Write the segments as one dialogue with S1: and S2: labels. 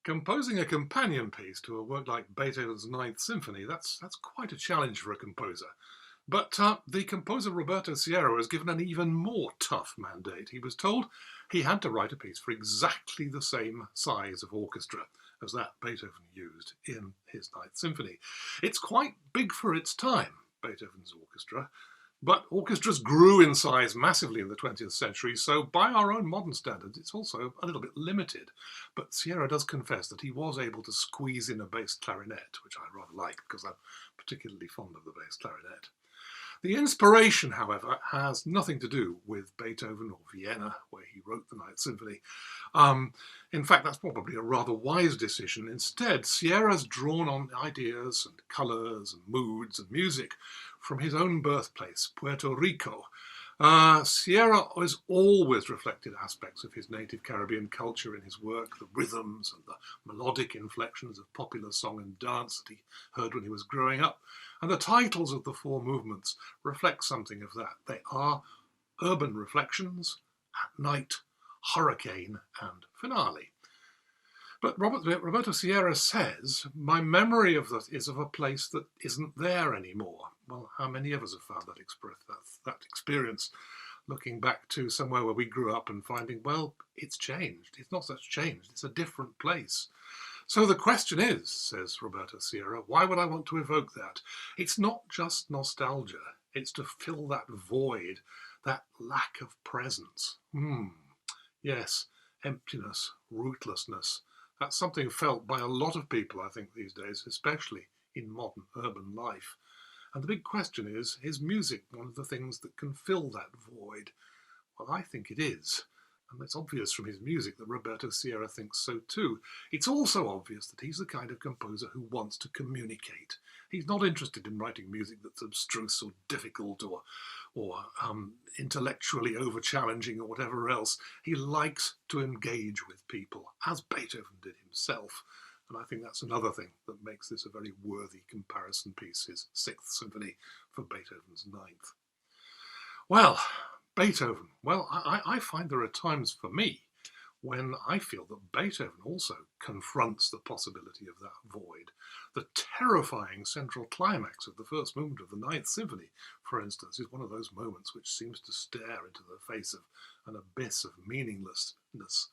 S1: Composing a companion piece to a work like Beethoven's Ninth Symphony, that's quite a challenge for a composer. But the composer Roberto Sierra was given an even more tough mandate. He was told he had to write a piece for exactly the same size of orchestra as that Beethoven used in his Ninth Symphony. It's quite big for its time, Beethoven's orchestra, but orchestras grew in size massively in the 20th century, so by our own modern standards, it's also a little bit limited. But Sierra does confess that he was able to squeeze in a bass clarinet, which I rather like because I'm particularly fond of the bass clarinet. The inspiration, however, has nothing to do with Beethoven or Vienna, where he wrote the Ninth Symphony. In fact, that's probably a rather wise decision. Instead, Sierra's drawn on ideas and colours and moods and music from his own birthplace, Puerto Rico. Sierra has always reflected aspects of his native Caribbean culture in his work, the rhythms and the melodic inflections of popular song and dance that he heard when he was growing up. And the titles of the four movements reflect something of that. They are Urban Reflections, At Night, Hurricane, and Finale. But Roberto Sierra says, my memory of that is of a place that isn't there anymore. Well, how many of us have found that experience, looking back to somewhere where we grew up and finding, well, it's changed. It's not such changed. It's a different place. So the question is, says Roberto Sierra, why would I want to evoke that? It's not just nostalgia. It's to fill that void, that lack of presence. Yes, emptiness, rootlessness. That's something felt by a lot of people, I think, these days, especially in modern urban life. And the big question is music one of the things that can fill that void? Well, I think it is. And it's obvious from his music that Roberto Sierra thinks so too. It's also obvious that he's the kind of composer who wants to communicate. He's not interested in writing music that's abstruse or difficult or intellectually over-challenging or whatever else. He likes to engage with people, as Beethoven did himself. And I think that's another thing that makes this a very worthy comparison piece, his Sixth Symphony for Beethoven's Ninth. Well, Beethoven. Well, I find there are times for me when I feel that Beethoven also confronts the possibility of that void. The terrifying central climax of the first movement of the Ninth Symphony, for instance, is one of those moments which seems to stare into the face of an abyss of meaninglessness.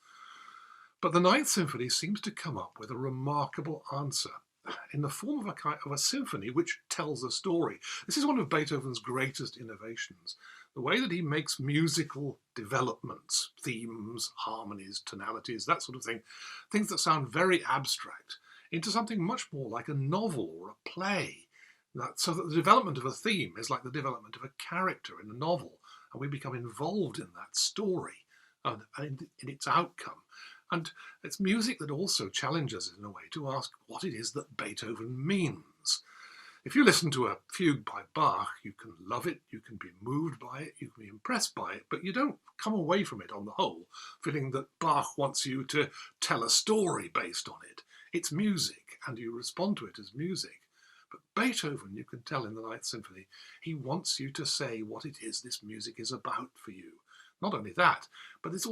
S1: But the Ninth Symphony seems to come up with a remarkable answer in the form of a symphony which tells a story. This is one of Beethoven's greatest innovations. The way that he makes musical developments, themes, harmonies, tonalities, that sort of thing, things that sound very abstract, into something much more like a novel or a play. So that the development of a theme is like the development of a character in a novel, and we become involved in that story and in its outcome. And it's music that also challenges us in a way to ask what it is that Beethoven means. If you listen to a fugue by Bach, you can love it, you can be moved by it, you can be impressed by it, but you don't come away from it on the whole feeling that Bach wants you to tell a story based on it. It's music, and you respond to it as music. But Beethoven, you can tell in the Ninth Symphony, he wants you to say what it is this music is about for you. Not only that, but there's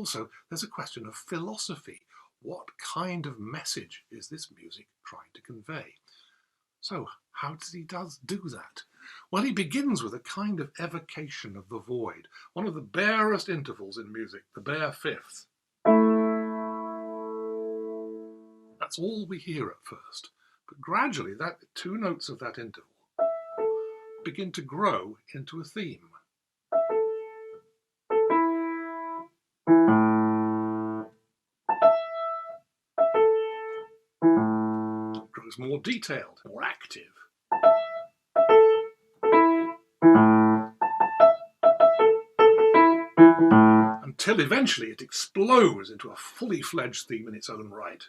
S1: a question of philosophy. What kind of message is this music trying to convey? So how does he do that? Well, he begins with a kind of evocation of the void, one of the barest intervals in music, the bare fifth. That's all we hear at first, but gradually that two notes of that interval begin to grow into a theme. It grows more detailed, more active. Until eventually it explodes into a fully fledged theme in its own right.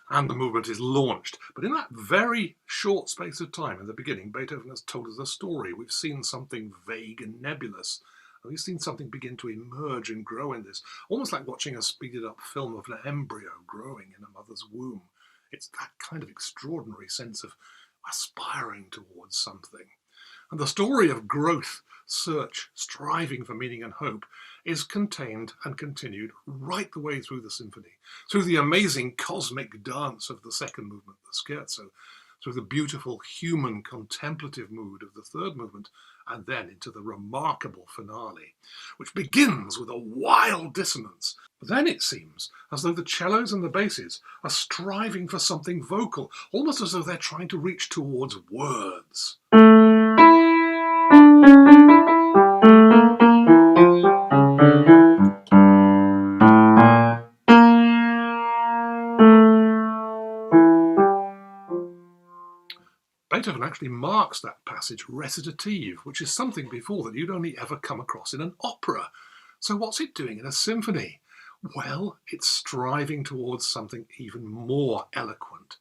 S1: And the movement is launched. But in that very short space of time in the beginning, Beethoven has told us a story. We've seen something vague and nebulous. We've seen something begin to emerge and grow in this, almost like watching a speeded up film of an embryo growing in a mother's womb. It's that kind of extraordinary sense of aspiring towards something. And the story of growth, search, striving for meaning and hope is contained and continued right the way through the symphony, through the amazing cosmic dance of the second movement, the scherzo, through the beautiful human contemplative mood of the third movement, and then into the remarkable finale, which begins with a wild dissonance. But then it seems as though the cellos and the basses are striving for something vocal, almost as though they're trying to reach towards words. Beethoven actually marks that passage recitative, which is something before that you'd only ever come across in an opera. So what's it doing in a symphony? Well, it's striving towards something even more eloquent.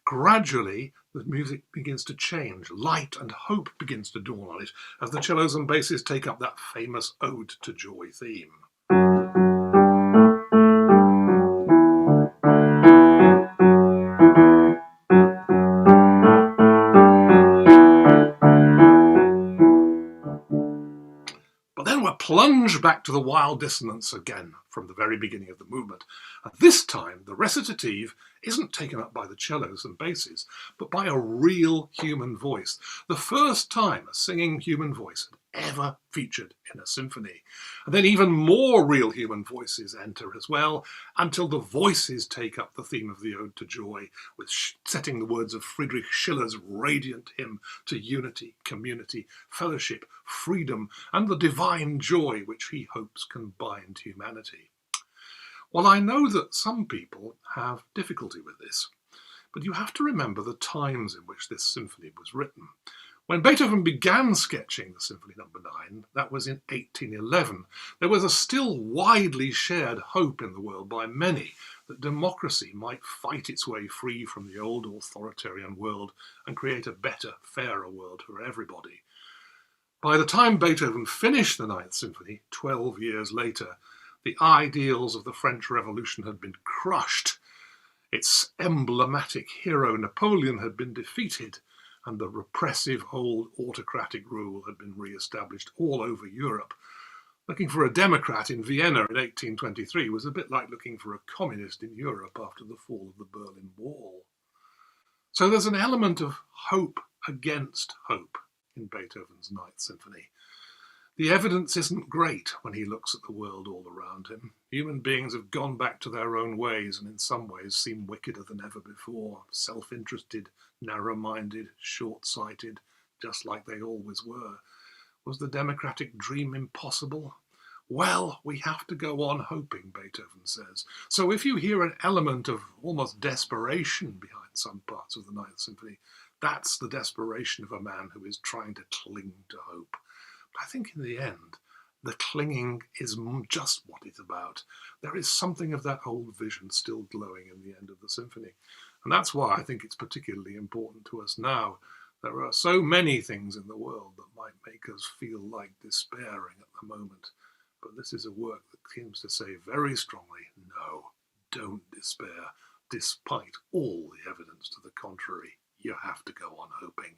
S1: Gradually, the music begins to change. Light and hope begins to dawn on it as the cellos and basses take up that famous Ode to Joy theme. But then we're plunged back to the wild dissonance again from the very beginning of the movement. And this time, the recitative isn't taken up by the cellos and basses, but by a real human voice. The first time a singing human voice had ever featured in a symphony. And then even more real human voices enter as well, until the voices take up the theme of the Ode to Joy, with setting the words of Friedrich Schiller's radiant hymn to unity, community, fellowship, freedom, and the divine joy which he hopes can bind humanity. Well, I know that some people have difficulty with this, but you have to remember the times in which this symphony was written. When Beethoven began sketching the Symphony No. 9, that was in 1811, there was a still widely shared hope in the world by many that democracy might fight its way free from the old authoritarian world and create a better, fairer world for everybody. By the time Beethoven finished the Ninth Symphony, 12 years later, the ideals of the French Revolution had been crushed. Its emblematic hero Napoleon had been defeated, and the repressive old autocratic rule had been re-established all over Europe. Looking for a democrat in Vienna in 1823 was a bit like looking for a communist in Europe after the fall of the Berlin Wall. So there's an element of hope against hope in Beethoven's Ninth Symphony. The evidence isn't great when he looks at the world all around him. Human beings have gone back to their own ways and in some ways seem wickeder than ever before, self-interested, narrow-minded, short-sighted, just like they always were. Was the democratic dream impossible? Well, we have to go on hoping, Beethoven says. So if you hear an element of almost desperation behind some parts of the Ninth Symphony, that's the desperation of a man who is trying to cling to hope. But I think in the end, the clinging is just what it's about. There is something of that old vision still glowing in the end of the symphony. And that's why I think it's particularly important to us now. There are so many things in the world that might make us feel like despairing at the moment. But this is a work that seems to say very strongly, no, don't despair. Despite all the evidence to the contrary, you have to go on hoping.